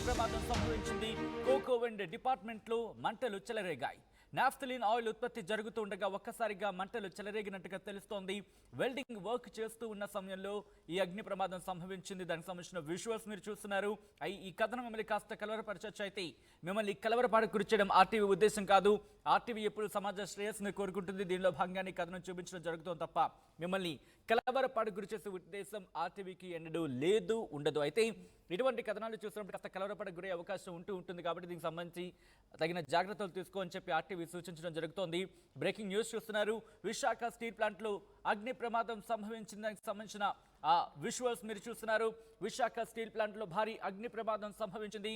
ప్రమాదం సంభవించింది. కోకో వెండ్ డిపార్ట్మెంట్లో మంటలు చెలరేగాయి. నాఫ్థలిన్ ఆయిల్ ఉత్పత్తి జరుగుతుండగా ఒక్కసారిగా మంటలు చెలరేగినట్టుగా తెలుస్తోంది. వెల్డింగ్ వర్క్ చేస్తూ ఉన్న సమయంలో ఈ అగ్ని ప్రమాదం సంభవించింది. దానికి సంబంధించిన విజువల్స్ మీరు చూస్తున్నారు. ఈ కథనం మిమ్మల్ని కాస్త కలవరపరచొచ్చు. అయితే మిమ్మల్ని కలవరపాటు గురి చేయడం ఆర్టీవీ ఉద్దేశం కాదు. ఆర్టీవీ ఎప్పుడు సమాజ శ్రేయస్సును కోరుకుంటుంది. దీనిలో భాగంగానే కథనం చూపించడం జరుగుతుంది తప్ప మిమ్మల్ని కలవరపాటు గురి చేసే ఉద్దేశం ఆర్టీవీకి ఎన్నడూ లేదు, ఉండదు. అయితే ఇటువంటి కథనాలు చూసినప్పుడు కాస్త కలవరపాటు గురే అవకాశం ఉంటుంది. కాబట్టి దీనికి సంబంధించి తగిన జాగ్రత్తలు తీసుకోని చెప్పి ఆర్టీవీ సూచించడం జరుగుతోంది. బ్రేకింగ్ న్యూస్ చూస్తున్నారు. విశాఖ స్టీల్ ప్లాంట్లో అగ్ని ప్రమాదం సంభవించిన దానికి సంబంధించిన విజువల్స్ మీరు చూస్తున్నారు. విశాఖ స్టీల్ ప్లాంట్లో భారీ అగ్ని ప్రమాదం సంభవించింది.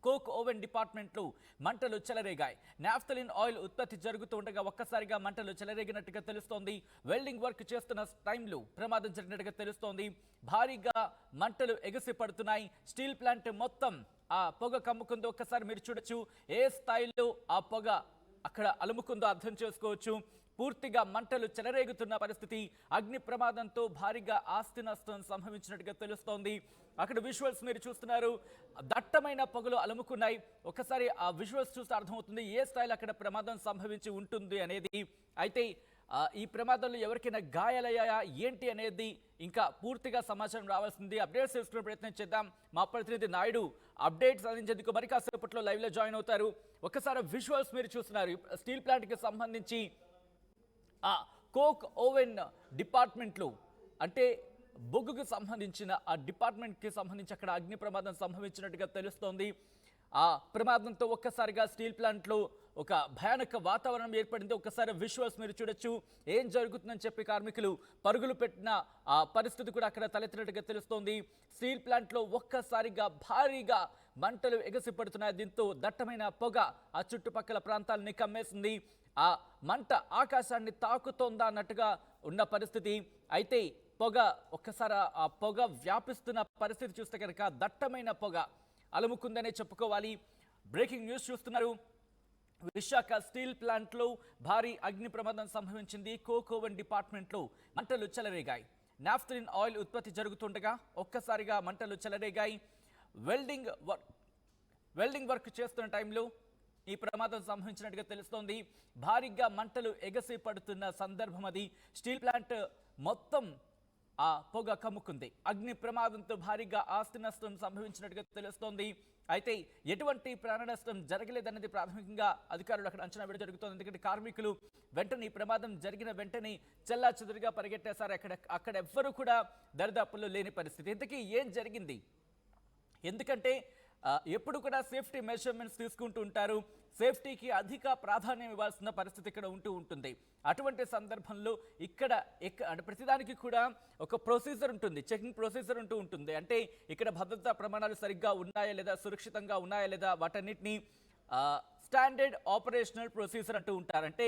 కోక్ ఓవెన్ డిపార్ట్మెంట్లో మంటలు చెలరేగాయి. నాఫ్థలిన్ ఆయిల్ ఉత్పత్తి జరుగుతూ ఉండగా ఒక్కసారిగా మంటలు చెలరేగినట్టుగా తెలుస్తోంది. వెల్డింగ్ వర్క్ చేస్తున్న టైంలో ప్రమాదం జరిగినట్టుగా తెలుస్తోంది. భారీగా మంటలు ఎగసి పడుతున్నాయి. స్టీల్ ప్లాంట్ మొత్తం ఆ పొగ కమ్ముకుందో ఒక్కసారి మీరు చూడొచ్చు. ఏ స్థాయిలో ఆ పొగ అక్కడ అలుముకుందో అర్థం చేసుకోవచ్చు. పూర్తిగా మంటలు చెలరేగుతున్న పరిస్థితి. అగ్ని ప్రమాదంతో భారీగా ఆస్తి నష్టం సంభవించినట్టుగా తెలుస్తోంది. అక్కడ విజువల్స్ మీరు చూస్తున్నారు. దట్టమైన పొగలు అలుముకున్నాయి. ఒకసారి ఆ విజువల్స్ చూస్తే అర్థమవుతుంది ఏ స్థాయిలో అక్కడ ప్రమాదం సంభవించి ఉంటుంది అనేది. అయితే ఈ ప్రమాదంలో ఎవరికైనా గాయాలయ్యాయా ఏంటి అనేది ఇంకా పూర్తిగా సమాచారం రావాల్సింది. అప్డేట్స్ తెలుసుకునే ప్రయత్నం చేద్దాం. మా ప్రతినిధి నాయుడు అప్డేట్స్ అందించేందుకు మరి కాసేపట్లో లైవ్లో జాయిన్ అవుతారు. ఒకసారి విజువల్స్ మీరు చూస్తున్నారు. స్టీల్ ప్లాంట్కి సంబంధించి కోక్ ఓవెన్ డిపార్ట్మెంట్లో అంటే బొగ్గుకు సంబంధించిన ఆ డిపార్ట్మెంట్కి సంబంధించి అక్కడ అగ్ని ప్రమాదం సంభవించినట్టుగా తెలుస్తోంది. ఆ ప్రమాదంతో ఒక్కసారిగా స్టీల్ ప్లాంట్లో ఒక భయానక వాతావరణం ఏర్పడింది. ఒక్కసారి విజువల్స్ మీరు చూడొచ్చు. ఏం జరుగుతుందని చెప్పి కార్మికులు పరుగులు పెట్టిన ఆ పరిస్థితి కూడా అక్కడ తలెత్తినట్టుగా తెలుస్తోంది. స్టీల్ ప్లాంట్లో ఒక్కసారిగా భారీగా మంటలు ఎగసిపడుతున్నాయి. దీంతో దట్టమైన పొగ ఆ చుట్టుపక్కల ప్రాంతాలని కమ్మేసింది. ఆ మంట ఆకాశాన్ని తాకుతోందా అన్నట్టుగా ఉన్న పరిస్థితి. అయితే పొగ ఒక్కసారి ఆ పొగ వ్యాపిస్తున్న పరిస్థితి చూస్తే కనుక దట్టమైన పొగ అలుముకుందనే చెప్పుకోవాలి. బ్రేకింగ్ న్యూస్ చూస్తున్నారు. విశాఖ స్టీల్ ప్లాంట్లో భారీ అగ్ని ప్రమాదం సంభవించింది. కోక్ ఓవెన్ డిపార్ట్మెంట్లో మంటలు చెలరేగాయి. నాఫ్థలిన్ ఆయిల్ ఉత్పత్తి జరుగుతుండగా ఒక్కసారిగా మంటలు చెలరేగాయి. వెల్డింగ్ వర్క్ చేస్తున్న టైంలో ఈ ప్రమాదం సంభవించినట్టుగా తెలుస్తోంది. భారీగా మంటలు ఎగసి పడుతున్న సందర్భం అది. స్టీల్ ప్లాంట్ మొత్తం ఆ పొగ కమ్ముకుంది. అగ్ని ప్రమాదంతో భారీగా ఆస్తి నష్టం సంభవించినట్టుగా తెలుస్తోంది. అయితే ఎటువంటి ప్రాణ నష్టం జరగలేదన్నది ప్రాథమికంగా అధికారులు అక్కడ అంచనా వేయడం జరుగుతోంది. ఎందుకంటే కార్మికులు వెంటనే ఈ ప్రమాదం జరిగిన వెంటనే చెల్లాచెదురుగా పరిగెట్టేశారు. అక్కడ ఎవ్వరూ కూడా దరిదాపుల్లో లేని పరిస్థితి. ఇంతకీ ఏం జరిగింది? ఎందుకంటే ఎప్పుడు కూడా సేఫ్టీ మెజర్మెంట్స్ తీసుకుంటూ ఉంటారు. సేఫ్టీకి అధిక ప్రాధాన్యం ఇవ్వాల్సిన పరిస్థితి ఇక్కడ ఉంటుంది. అటువంటి సందర్భంలో ఇక్కడ ప్రతిదానికి కూడా ఒక ప్రొసీజర్ ఉంటుంది, చెకింగ్ ప్రొసీజర్ ఉంటుంది. అంటే ఇక్కడ భద్రతా ప్రమాణాలు సరిగ్గా ఉన్నాయా లేదా, సురక్షితంగా ఉన్నాయా లేదా, వాటన్నిటిని స్టాండర్డ్ ఆపరేషనల్ ప్రొసీజర్ అంటూ ఉంటారు. అంటే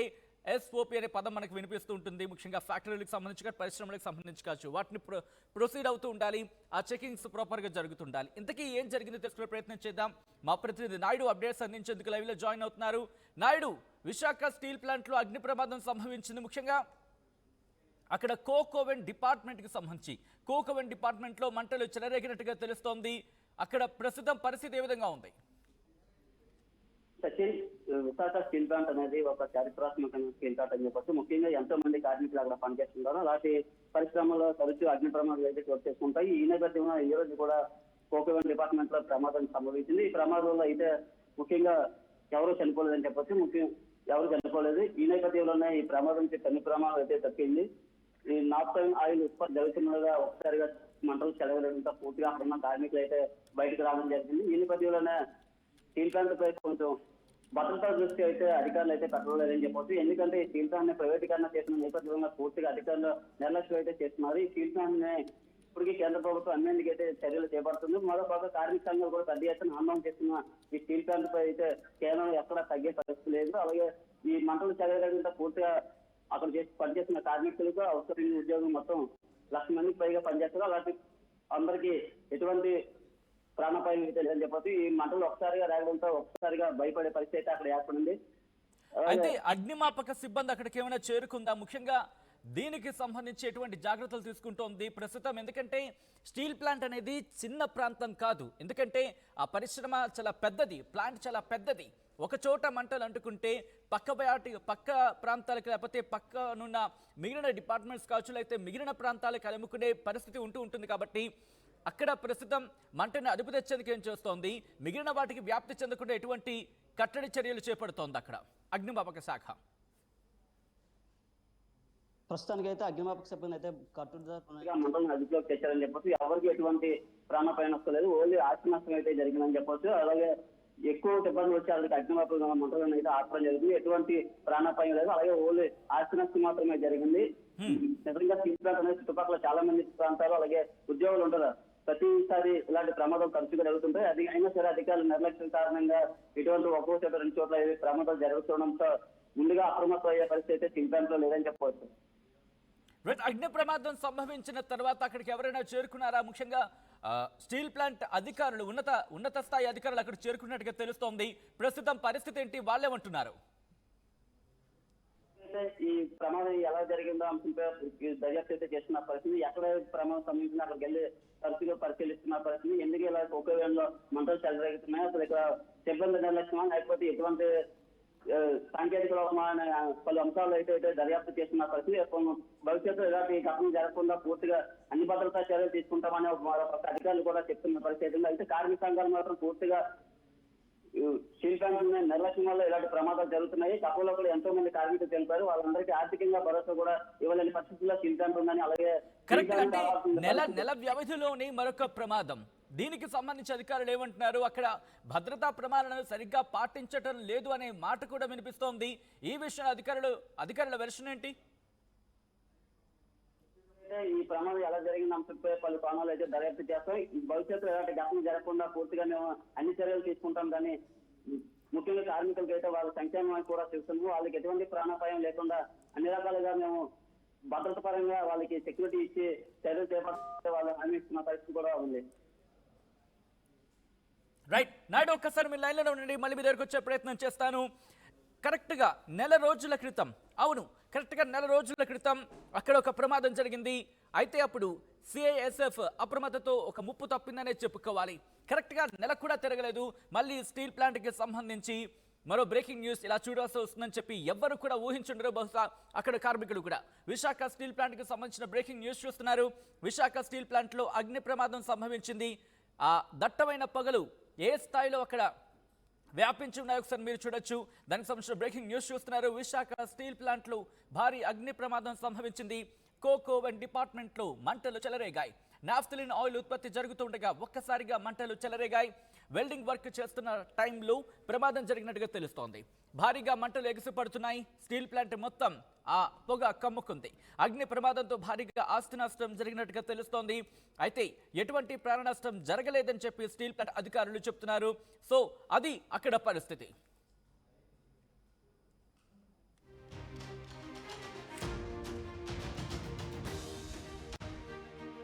ఎస్ఓపి అనే పదం మనకు వినిపిస్తూ ఉంటుంది. ముఖ్యంగా ఫ్యాక్టరీలకు సంబంధించి పరిశ్రమలకు సంబంధించి కావచ్చు, వాటిని ప్రొసీడ్ అవుతూ ఉండాలి. ఆ చెకింగ్స్ ప్రాపర్గా జరుగుతుండాలి. ఇంతకీ ఏం జరిగిందో తెలుసుకునే ప్రయత్నం చేద్దాం. మా ప్రతినిధి నాయుడు అప్డేట్స్ అందించేందుకు లైవ్లో జాయిన్ అవుతున్నారు. నాయుడు, విశాఖ స్టీల్ ప్లాంట్లో అగ్ని ప్రమాదం సంభవించింది. ముఖ్యంగా అక్కడ కోక్ ఓవెన్ డిపార్ట్మెంట్కి సంబంధించి కోక్ ఓవెన్ డిపార్ట్మెంట్లో మంటలు చెలరేగినట్టుగా తెలుస్తోంది. అక్కడ ప్రస్తుతం పరిస్థితి ఏ విధంగా ఉంది? సచిన్, విశాఖ స్టీల్ ప్లాంట్ అనేది ఒక చారిత్రాత్మక స్టీల్ ప్లాంట్ అని చెప్పొచ్చు. ముఖ్యంగా ఎంతో మంది కార్మికులు అక్కడ పనిచేస్తుంటారు. అలాంటి పరిశ్రమలో తరచూ అగ్ని ప్రమాదాలు అయితే చోటు చేసుకుంటాయి. ఈ నేపథ్యంలో ఈ రోజు కూడా కోక్ ఓవెన్ డిపార్ట్మెంట్ లో ప్రమాదం సంభవించింది. ఈ ప్రమాదంలో అయితే ముఖ్యంగా ఎవరు చనిపోలేదని చెప్పొచ్చు. ఎవరు చనిపోలేదు. ఈ నేపథ్యంలోనే ఈ ప్రమాదం నుంచి పెను ప్రమాదం అయితే తప్పింది. ఈ నాఫ్థలిన్ ఆయిల్ ఉత్పత్తి జరుగుతుండగా ఒకసారిగా మంటలు చెలవడంతో పూర్తిగా అక్కడ ఉన్న కార్మికులు అయితే బయటకు రావడం జరిగింది. ఈ నేపథ్యంలోనే స్టీల్ ప్లాంట్ పై కొంచెం భద్రతా దృష్టి అయితే అధికారులు అయితే పెట్టలేదని చెప్పొచ్చు. ఎందుకంటే ఈ స్టీల్ ప్లాంట్ ని ప్రైవేటీకరణ చేసిన నేపథ్యంలో పూర్తిగా అధికారులు నిర్లక్ష్యం అయితే చేస్తున్నారు. ఈ స్టీల్ ప్లాంట్ ని ఇప్పటికీ కేంద్ర ప్రభుత్వం అమ్మేందుకు అయితే చర్యలు చేపడుతుంది. మరోపక్క కార్మిక సంఘాలు కూడా పెద్ద ఎత్తున ఆందోళన చేస్తున్న ఈ స్టీల్ ప్లాంట్ పై అయితే కేవలం ఎక్కడా తగ్గే పరిస్థితి లేదు. అలాగే ఈ మంటలు చెలరేగడంతో పూర్తిగా అక్కడ పనిచేస్తున్న కార్మికులకు అవసరమైన ఉద్యోగం మొత్తం 1,00,000 మందికి పైగా పనిచేస్తారు. అలాంటి అందరికీ ఎటువంటి ప్రాణాపాయం లేదని చెప్పొచ్చు. ఈ మంటలు ఒకసారిగా రావడంతో ఒక్కసారిగా భయపడే పరిస్థితి అయితే అక్కడ ఏర్పడింది. అయితే అగ్నిమాపక సిబ్బంది అక్కడికి ఏమైనా చేరుకుందా? ముఖ్యంగా దీనికి సంబంధించి ఎటువంటి జాగ్రత్తలు తీసుకుంటోంది ప్రస్తుతం? ఎందుకంటే స్టీల్ ప్లాంట్ అనేది చిన్న ప్రాంతం కాదు, ఎందుకంటే ఆ పరిశ్రమ చాలా పెద్దది, ప్లాంట్ చాలా పెద్దది. ఒక చోట మంటలు అంటుకుంటే పక్క ప్రాంతాలకు లేకపోతే పక్కనున్న మిగిలిన డిపార్ట్మెంట్స్ కావచ్చు, లేకపోతే మిగిలిన ప్రాంతాలకు అలుముకునే పరిస్థితి ఉంటుంది. కాబట్టి అక్కడ ప్రస్తుతం మంటను అదుపు తెచ్చేందుకు ఏం చేస్తోంది, మిగిలిన వాటికి వ్యాప్తి చెందకుండా ఎటువంటి కట్టడి చర్యలు చేపడుతోంది అక్కడ అగ్నిమాపక శాఖ? ప్రస్తుతానికి అయితే అగ్నిమాపక సిబ్బంది అయితే కట్టుదిట్టంగా మంటలను అదుపులోకి తెచ్చారని చెప్పొచ్చు. ఎవరికి ఎటువంటి ప్రాణాపాయం నష్టలేదు, ఓన్లీ ఆస్తి నష్టం అయితే జరిగిందని చెప్పొచ్చు. అలాగే ఎక్కువ సిబ్బంది వచ్చి వాళ్ళకి అగ్నిమాపక మంటలను అయితే ఆపడం జరిగింది. ఎటువంటి ప్రాణాపాయం లేదు, అలాగే ఓన్లీ ఆస్తి నష్టం మాత్రమే జరిగింది. నిజంగా స్టీల్ ప్లాంట్ అనేది చుట్టుపక్కల చాలా మంది ప్రాంతాలు అలాగే ఉద్యోగులు ఉంటారు. ప్రతిసారి ఇలాంటి ప్రమాదాలు తరచుగా జరుగుతుంటాయి. అది అయినా సరే అధికారుల నిర్లక్ష్యం కారణంగా ఇటువంటి ఒక్కో చోట 2 చోట్ల ప్రమాదాలు జరుగుతుండడంతో ముందుగా అప్రమత్తం అయ్యే పరిస్థితి అయితే స్టీల్ ప్లాంట్ లో లేదని చెప్పవచ్చు. అగ్ని ప్రమాదం సంభవించిన తర్వాత అక్కడికి ఎవరైనా చేరుకున్నారా? ముఖ్యంగా స్టీల్ ప్లాంట్ అధికారులు, ఉన్నత స్థాయి అధికారులు అక్కడ చేరుకున్నట్టుగా తెలుస్తోంది. ప్రస్తుతం పరిస్థితి ఏంటి, వాళ్ళేమంటున్నారు? ఈ ప్రమాదం ఎలా జరిగిందో అంశంపై దర్యాప్తు అయితే చేస్తున్న పరిస్థితి, ఎక్కడ ప్రమాదం సంబంధించిన అక్కడికి వెళ్ళి తరచుగా పరిశీలిస్తున్న పరిస్థితి. ఎందుకు ఇలా ఒకే వేళలో మంటలు చెలరేగుతున్నాయి, అసలు ఇక్కడ సిబ్బంది నిర్లక్ష్యమా లేకపోతే ఎటువంటి సాంకేతిక లోపమైన పలు అంశాలు అయితే దర్యాప్తు చేస్తున్న పరిస్థితి. భవిష్యత్తులో ఇలాంటి ఘటన జరగకుండా పూర్తిగా అన్ని భద్రతా చర్యలు తీసుకుంటామని మరొక అధికారులు కూడా చెప్తున్న పరిస్థితి. అయితే కార్మిక సంఘాలు మాత్రం పూర్తిగా స్టీల్ ప్లాంట్ నిర్లక్ష్యం వల్ల ఇలాంటి ప్రమాదాలు జరుగుతున్నాయి. తక్కువలో కూడా ఎంతో మంది కార్మికులు తెలిపారు. వాళ్ళందరికీ ఆర్థికంగా భరోసా కూడా ఇవ్వలేని పరిస్థితుల్లో స్టీల్ ప్లాంట్ ఉందని, అలాగే నెల వ్యవధిలోని మరొక ప్రమాదం, దీనికి సంబంధించి అధికారులు ఏమంటున్నారు? అక్కడ భద్రతా ప్రమాణాలను సరిగ్గా పాటించటం లేదు అనే మాట కూడా వినిపిస్తోంది. ఈ విషయంలో అధికారుల వెర్షన్ ఏంటి? ఈ ప్రమాదం ఎలా జరిగింది అంశంపై పలు కోణాలు అయితే దర్యాప్తు చేస్తాం. భవిష్యత్తులో ఎలాంటి ఘటన జరగకుండా పూర్తిగా మేము అన్ని చర్యలు తీసుకుంటాం. కానీ ముఖ్యంగా కార్మికులకి అయితే వాళ్ళ సంక్షేమాన్ని కూడా చూస్తున్నాము. వాళ్ళకి ఎటువంటి ప్రాణాపాయం లేకుండా అన్ని రకాలుగా మేము భద్రత పరంగా వాళ్ళకి సెక్యూరిటీ ఇచ్చి చర్యలు చేపట్టే వాళ్ళు హామీ ఇస్తున్న పరిస్థితి కూడా ఉంది. రైట్ నాయుడు, ఒక్కసారి మీ లైన్లో ఉండండి, మళ్ళీ మీ దగ్గరకు వచ్చే ప్రయత్నం చేస్తాను. కరెక్ట్గా నెల రోజుల క్రితం అక్కడ ఒక ప్రమాదం జరిగింది. అయితే అప్పుడు సిఐఎస్ఎఫ్ అప్రమత్తతో ఒక ముప్పు తప్పిందనే చెప్పుకోవాలి. కరెక్ట్గా నెల కూడా తిరగలేదు, మళ్ళీ స్టీల్ ప్లాంట్కి సంబంధించి మరో బ్రేకింగ్ న్యూస్ ఇలా చూడాల్సి వస్తుందని చెప్పి ఎవ్వరు కూడా ఊహించుండరు, బహుశా అక్కడ కార్మికులు కూడా. విశాఖ స్టీల్ ప్లాంట్కి సంబంధించిన బ్రేకింగ్ న్యూస్ చూస్తున్నారు. విశాఖ స్టీల్ ప్లాంట్లో అగ్ని ప్రమాదం సంభవించింది. ఆ దట్టమైన పొగలు ఏ స్థాయిలో అక్కడ వ్యాపించి ఉన్నాయి ఒకసారి మీరు చూడొచ్చు. దానికి సంబంధించిన బ్రేకింగ్ న్యూస్ చూస్తున్నారు. విశాఖ స్టీల్ ప్లాంట్లో భారీ అగ్ని ప్రమాదం సంభవించింది. కోక్ ఓవెన్ డిపార్ట్మెంట్లో మంటలు చెలరేగాయి. నాఫ్థలిన్ ఆయిల్ ఉత్పత్తి జరుగుతుండగా ఒక్కసారిగా మంటలు చెలరేగాయి. వెల్డింగ్ వర్క్ చేస్తున్న టైంలో ప్రమాదం జరిగినట్టుగా తెలుస్తోంది. భారీగా మంటలు ఎగిసిపడుతున్నాయి. స్టీల్ ప్లాంట్ మొత్తం ఆ పొగ కమ్ముకుంది. అగ్ని ప్రమాదంతో భారీగా ఆస్తి నష్టం జరిగినట్టుగా తెలుస్తోంది. అయితే ఎటువంటి ప్రాణ నష్టం జరగలేదని చెప్పి స్టీల్ ప్లాంట్ అధికారులు చెప్తున్నారు. సో అది అక్కడ పరిస్థితి.